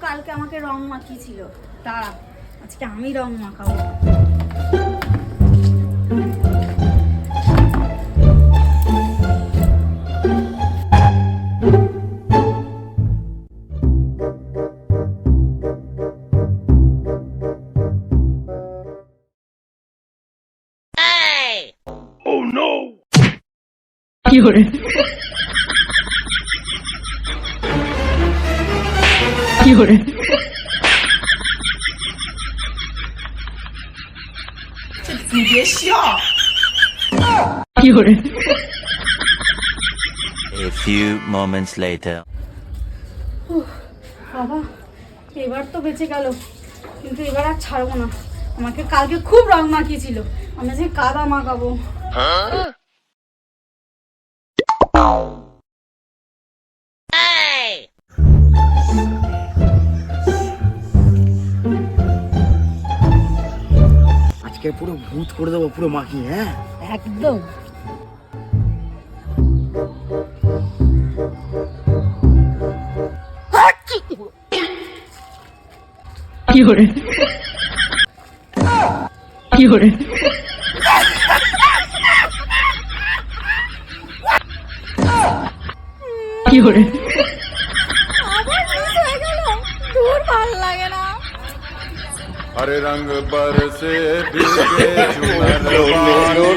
কালকে আমাকে রং মাখিয়েছিল, তারা আজকে আমি রং মাখাবো। Oh no! কি হরে কি হরে কি হরে A few moments later. বাবা এবার তো বেঁচে গেল, কিন্তু এবার আর ছাড়বো না। আমাকে কালকে খুব রং মাখিয়েছিল, আমি যে কাদা মাখাবো। আজকে পুরো ভূত করে দেবো পুরো মাখি। হ্যাঁ একদম। কি হরে কি হরে কি হরে দূর ভালো লাগে না। हरे रंग बरसे भीगे झूमर वाली